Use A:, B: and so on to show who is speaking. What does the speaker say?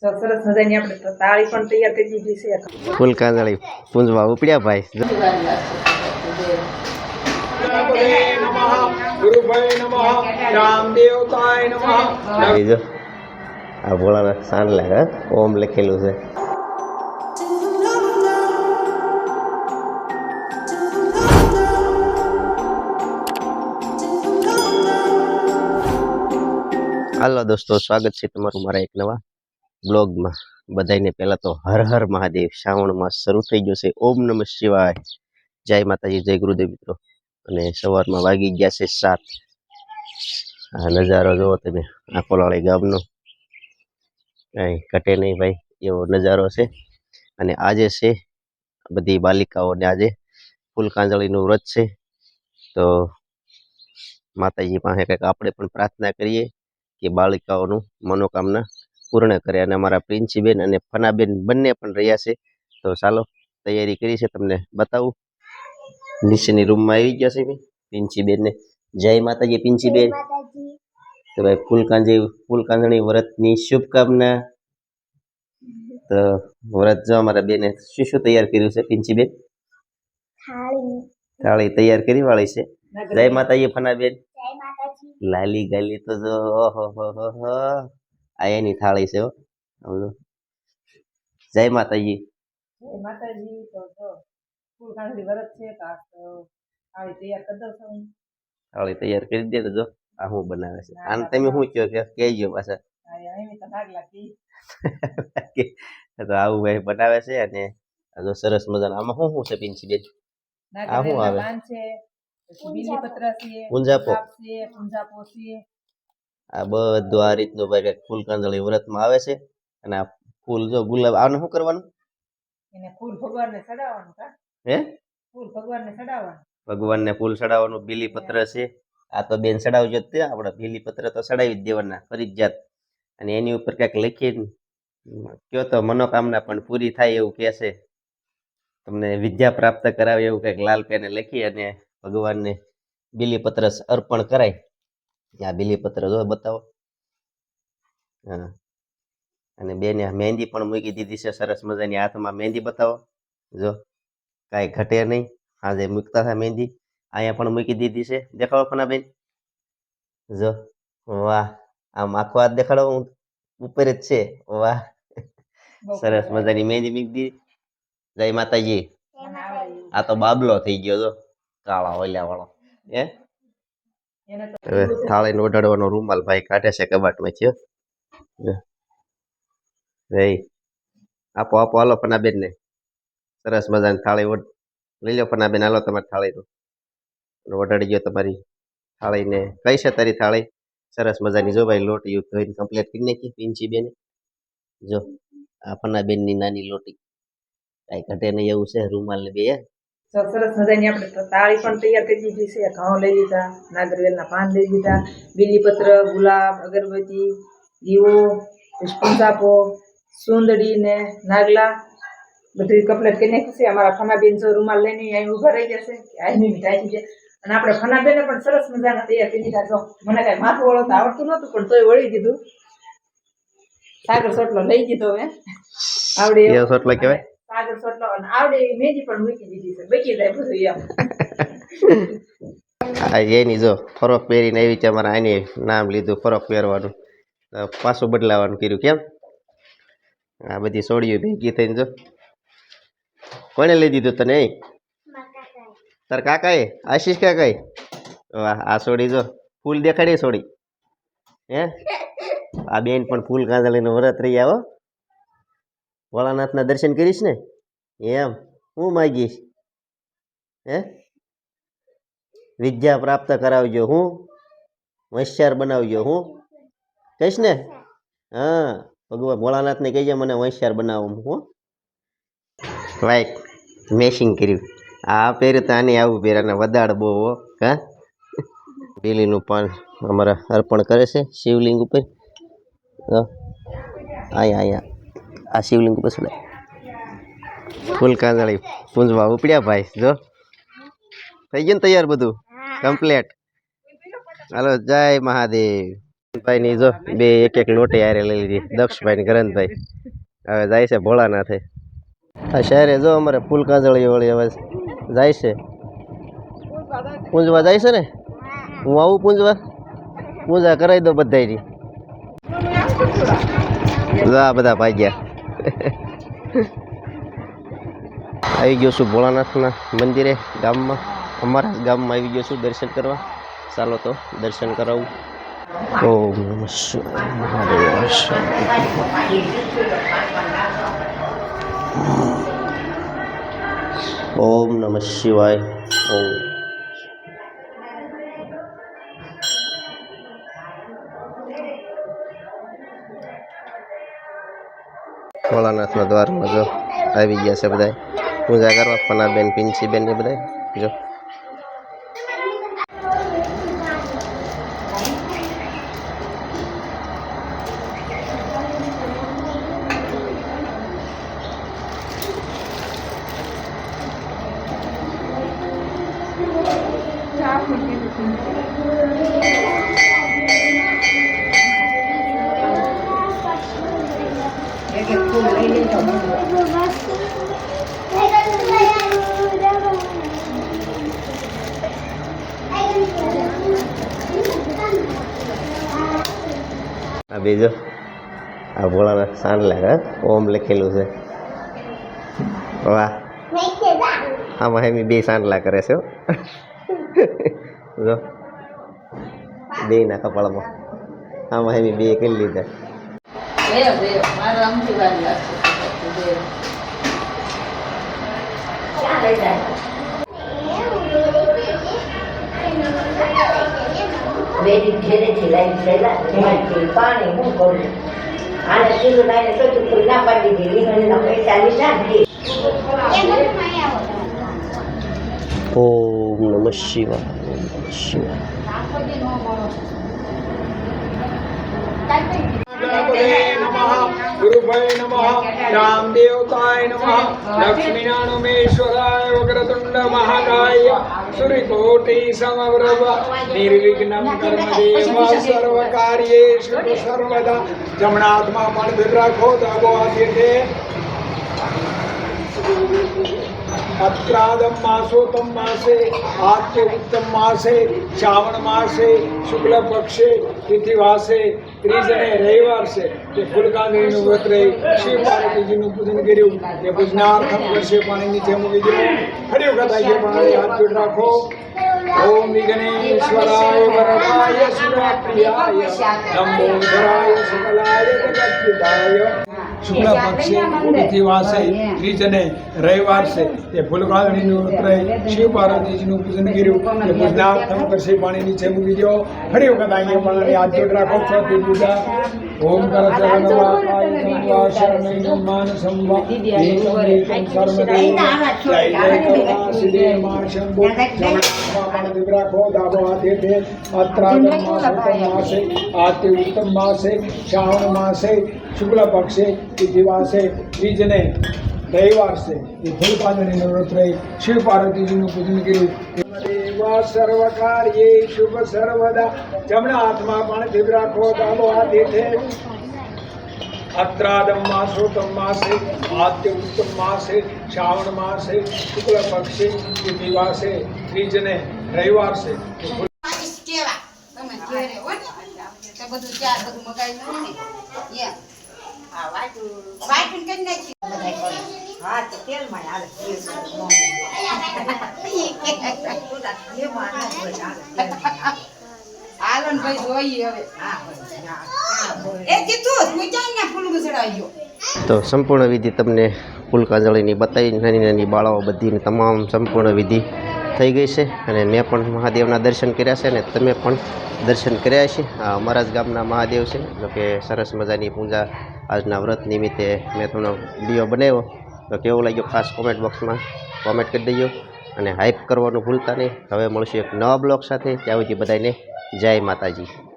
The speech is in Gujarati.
A: સરસ મજાની આપણે તો તાળી પણ તૈયાર કરી દીધી છે.
B: ફૂલ કાંદળી પૂંજવા ઉપડ્યા ભાઈ. આ ભોળાના સાન લાગે ઓમ લખેલું છે. હાલો દોસ્તો, સ્વાગત છે તમારું મારા એક નવા બ્લોગમાં. બધાને પહેલા તો હર હર મહાદેવ. શ્રાવણ માસ શરૂ થઈ ગયો છે. ઓમ નમઃ શિવાય. જય માતાજી, જય ગુરુદેવ મિત્રો. અને સવારમાં વાગી ગયા છે 7. આ નજારો જોવો તમે, આંકોલાળી ગામનો, કાંઈ ઘટે નહીં ભાઈ એવો નજારો છે. અને આજે છે બધી બાલિકાઓને આજે ફૂલ કાંજળીનું વ્રત છે. તો માતાજી પાસે કંઈક આપણે પણ પ્રાર્થના કરીએ કે બાલિકાઓનું મનોકામના પૂર્ણ કરે. અને અમારા પ્રિન્સીબેન અને ફનાબેન બંને પણ રહ્યા છે. તો ચાલો તૈયારી કરી છે, તમને બતાવું. નીચેની રૂમમાં આવી ગયા છે પિંચીબેન ને. જય માતાજી પિંચીબેન. તો ભાઈ ફૂલ કાંજણી વ્રતની શુભકામના. તો વ્રત જો અમારા બેને શું શું તૈયાર કર્યું છે પિંચીબેન? થાળી તૈયાર કરી વાળી છે. જય માતાજી ફનાબેન. લાલી ગાલી તો જો ઓહો આ એની થાળી છે. જય માતાજી.
A: જય માતાજી. તો જો ફૂલ કાંજળી વ્રત છે તો થાળી તૈયાર કરી દઉં છું.
B: થાળી તૈયાર કરી દે. તો જો આ હું બનાવે છે. આને તમે શું કહો કે કહેજો પાછા. તો આવું ભાઈ બનાવે છે. અને આ જો સરસ મજાના આમાં શું છે પિંચીબેન? આ શું આવે?
A: બીલીપત્ર છે,
B: પૂંજાપો
A: છે, પૂંજાપો છે.
B: આ બધું આ રીતનું ભાઈ ફૂલ કાંજળી વ્રતમાં આવે છે. અને આ ફૂલ જો ગુલાબ, આને શું કરવાનું?
A: એને ફૂલ ભગવાનને ચડાવવાનું. કા
B: હે?
A: ફૂલ ભગવાનને ચડાવવાનું.
B: ભગવાનને ફૂલ ચડાવવાનું. બીલીપત્ર છે. આ તો બેન ચડાવજો જ તે. આપણે બીલીપત્ર તો ચડાવી જ દેવાના ફરજિયાત. અને એની ઉપર કંઈક લખીને કયો તો મનોકામના પણ પૂરી થાય એવું કહે છે. તમને વિદ્યા પ્રાપ્ત કરાવે એવું કંઈક લાલ પેને લખી અને ભગવાનને બીલીપત્ર અર્પણ કરાય. આ બીલીપત્ર જો બતાવો. હા. અને બેને મહેંદી પણ મૂકી દીધી છે સરસ મજાની. હાથમાં મહેંદી બતાવો. જો કાંઈ ઘટે નહીં. આજે મૂકતા હતા મહેંદી. અહીંયા પણ મૂકી દીધી છે. દેખાડો ફનાબેન. જો વાહ, આમ આખો હાથ દેખાડો. હું ઉપર જ છે. વાહ, સરસ મજાની મહેંદી મૂકી દીધી. જય માતાજી. આ તો બાબલો થઈ ગયો જો, કાળા ઓલ્યા વાળો. હે? હવે થાળીને ઓઢાડવાનો રૂમાલ ભાઈ કાઢે છે કબાટમાંથી. ભાઈ આપો આપો, હાલો ફનાબેન ને. સરસ મજાની થાળી લઈ લો ફનાબેન. હાલો તમારી થાળીનું ઓઢાડી ગયો તમારી થાળીને. કઈ છે તારી થાળી? સરસ મજાની જો ભાઈ લોટી ધોઈને કમ્પ્લીટ કરી નાખી પિંચી બેન. જો આ ફનાબેનની નાની લોટી, કાંઈ ઘટે નહીં એવું છે. રૂમાલ ને બે
A: સરસ મજાની આપણે તો તાળી પણ તૈયાર કરી દીધી છે. ઘઉં લઈ લીધા, નાગરવેલના પાન લઈ લીધા, બીલીપત્ર, ગુલાબ, અગરબત્તી, દીવો, પૂંજાપો, સુંદડી ને નાગલા બધું કમ્પ્લીટ કરી નાખ્યું છે. અમારા ફનાબેન જો રૂમાલ લઈને અહીં ઉભા રહી જશે. આજની મીઠાઈ છે. અને આપણે ફનાબેને પણ સરસ મજાના તૈયાર કરી દીધા. જો મને કાંઈ માથું વળોતા આવડતું નહોતું, પણ તોય વળી દીધું. સાગર સોટલો લઈ દીધો મેં. આવડે એવો સોટલો કહેવાય. સાગર સોટલો અને આવડે એવી મહેંદી પણ મૂકી દીધી છે. બચી જાય બધું એમ.
B: આ એની જો ફરોક પહેરીને આવી છે. અમારા આની નામ લીધું ફરોક પહેરવાનું, પાછું બદલાવાનું કર્યું. કેમ? આ બધી સોડીઓ ભેગી થઈને જો. કોને લઈ દીધું તને? તાર કાકાએ? આશીષ કાકાએ? વાહ, આ સોડી જો ફૂલ દેખાડી સોડી. હે? આ બેન પણ ફૂલ કાંજળીનું વ્રત રહી. આવો ભોળાનાથના દર્શન કરીશ ને. એમ હું માગીશ? હે? વિદ્યા પ્રાપ્ત કરાવજો. હું હોશિયાર બનાવજો. હું કહીશ ને? હા, ભગવાન ભોળાનાથને કહીજે મને હોશિયાર બનાવું. હું વાઈટ મેશિંગ કર્યું. આ પહેર્યું તો આની આવું પહેરાને વધારે બહુ. હા, બીલીનું પાન અમારા અર્પણ કરે છે શિવલિંગ ઉપર. અહીંયા આ શિવલિંગ ઉપર ચડાય. ફૂલ કાંજળી પૂંજવા ઉપડ્યા ભાઈ. જો થઈ ગયું ને તૈયાર બધું કમ્પ્લેટ. હાલો જય મહાદેવ. ભાઈ ની જો બે એક એક લોટી હારે લઈ લીધી, દક્ષભાઈ ને કરણભાઈ. હવે જાય છે ભોળાનાથે. આ શહેરે જો અમારે ફૂલ કાજળી વળી હવે જાય છે, પૂંજવા જાય છે ને. હું આવું પૂંજવા, પૂજા કરાવી દો બધાની. આ બધા ભાગ્યા. આવી ગયો છું ભોળાનાથના મંદિરે ગામમાં, અમારા ગામમાં આવી ગયો છું દર્શન કરવા. ચાલો તો દર્શન કરાવું. ઓમ નમઃ શિવાય મહાદેવ શાંતિ. ઓમ નમઃ શિવાય. ઓમ ભોળાનાથના દ્વારમાં જો આવી ગયા છે બધા પૂજા કરવા. પનાબેન, પિંચીબેન ને બધા જો. આ બીજો આ ભોળાનાથ સાંડલા હે, ઓમ લખેલું છે. વાહ, આમાં હેમી બે સાંડલા કરે છે. જો બે ના કપાળમાં આમાં હેમી બે કરી લીધા.
C: બેરી ઘેરેથી લાઈન થયેલા પાણી હું કરું આને કીધું લાઈને ચોખ્ખું કરી ના પાડી દીધી રીંગણીના પૈસા લીધા જ.
B: ઓમ નમઃ શિવાય. ઓમ નમઃ શિવાય.
D: गुरुभय नमः, रामदेवताय नमः, लक्ष्मीनारायणेश्वराय वक्रतुंड महाकाय सूर्यकोटि समप्रभ निर्विघ्नं कर्मदेव सर्वकार्येषु सर्वदा. जमनात्मा पण રાખો દાબો હાથે. अत्रादम मासोत्तम मासे आत्य उत्तम मासे श्रावण मासे शुक्ल पक्षे तिथिवासे ત્રીજને રવિવાર છે તે ફૂલકાંદળીનું વ્રત રહી શિવ પાર્વતીજીનું પૂજન કર્યું. તે પૂજનાર્થમ વર્ષે પાણી નીચે મૂકી દીધું. ફરી વખત આવી પાણી હાથ જોડ રાખો. ઓમ વિઘ્નેશ્વરાય વરદાય શિવપ્રિયાય લંબોદરાય સકલાય જગત્પિતાય. શુક્લ પક્ષે તિથિવાસે ત્રીજને રવિવાર છે તે ફૂલકાંદળીનું વ્રત રહી શિવ પાર્વતીજીનું પૂજન કર્યું. તે પૂજનાર્થમ વર્ષે પાણી નીચે મૂકી દો. ફરી વખત આવી પાણી હાથ જોડ રાખો. ओम करचरणवाकाय शरणं मानसं वा एकं सर्वदेव जय जय करुणासिदे मा शंभो. जमनात्मा दिव्राखो दाबो हाथे थे. अत्रादम मासे आते उत्तम मासे श्रावण मासे शुक्ल पक्षे तिथिवासे ત્રીજને રવિવાર છે એ ફૂલકાંદળીનું વ્રત રહી શિવ પાર્વતીજીનું પૂજન કર્યું. સર્વ કાર્યે શુભ સર્વદા. જમણા હાથમાં પણ દીપ રાખો દાબો હાથ હેઠે. अत्रादम मासोत्तम मासे आद्य उत्तम मासे श्रावण मासे शुक्ल पक्षे तिथिवासे ત્રીજને રવિવાર છે.
B: તો સંપૂર્ણ વિધિ તમને ફૂલકાંદળીની બતાવી, નાની નાની બાળાઓ બધીની તમામ સંપૂર્ણ વિધિ થઈ ગઈ છે. અને મેં પણ મહાદેવના દર્શન કર્યા છે અને તમે પણ દર્શન કર્યા છે. આ અમારા જ ગામના મહાદેવ છે. જો કે સરસ મજાની પૂજા આજના વ્રત નિમિત્તે મેં તમને વિડીયો બનાવ્યો. તો કેવો લાગ્યો ખાસ કોમેન્ટ બોક્સમાં કોમેન્ટ કરી દેજો અને હાઈપ કરવાનું ભૂલતા નહીં. હવે મળશું એક નવા બ્લોગ સાથે. ત્યાં સુધી બધાને જય માતાજી.